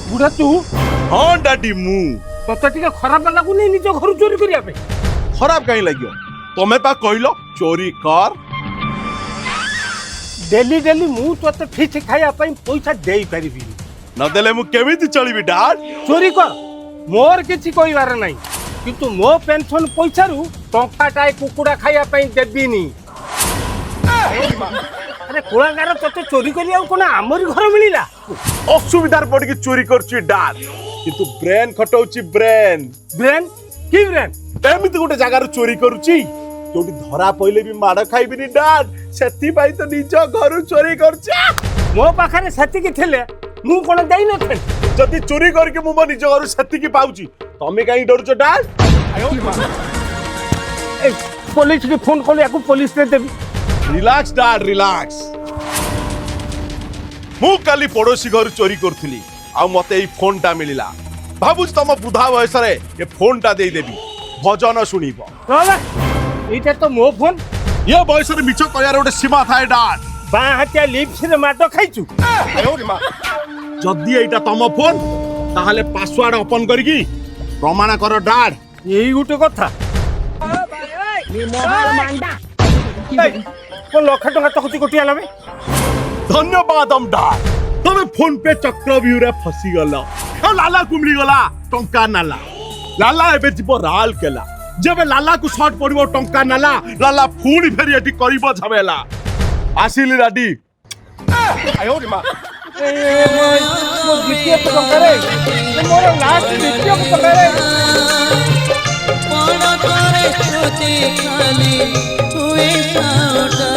बुढ़ा तू हाँ डाडी मु तोते टिके खराब लगुनी निज घर चोरी करिया पे खराब कहीं लगियो तमे पा कहलो चोरी कर डेली डेली मु तोते फिच खाया पई पैसा देई परिबी न देले मु केमिति चलीबी डाड चोरी कर मोर किछि कहिवार नाही किंतु मो पेंशन पैसा रु टंकाटाए कुकुड़ा खाया पई देबीनी अरे कोलागार तोते चोरी करिया कोन हमरी घर मिलिला असुविधार पड़ के चोरी करछि डाड किंतु ब्रेन खटौछि ब्रेन ब्रेन की ब्रेन एमिति गोटे जगार चोरी करूछि जोटी धरा पहिले भी माड़ खाइबिनी डाड सेति भाई तो निज घर चोरी करछि मो पाखरे सेति की थिले मु कोन देई न थे जदी चोरी करके मु निज घर सेति की पाउछि तमे काई डरछो डाड ए पुलिस के फोन कोले याकू पुलिस ने देबी रिलैक्स डाड रिलैक्स मु काली पड़ोसी घर चोरी करथिली आ मते ई फोन टा मिलिला भाबुछ तम बुधा बयस रे ए फोन टा देई देबी भजन सुनिबो इटा तो मो फोन ये बयस रे मिछ कयार गोटे सीमा थाए डाड बा हातिया लिप्स रे माडो खाइछु जदी एटा तम फोन ताहले पासवर्ड ओपन करगी प्रमाण कर डाड एई गुटे कथा को लाख टका तो कति कोटिया लबे धन्यवाद हम डाड तमे फोन पे चक्रव्यूह रे फसी गला आ लाला कुमली गला टंका नाला लाला एबे जीव राल केला जबे लाला को शॉट पड़िबो टंका नाला लाला फुणी फेरी एटी करिबो झमेला आसिली डाडी आयो रे मां मो द्वितीय तो करे मोर लास्ट द्वितीय तो करे पड़ा करे सोचे खाली हुए साउटा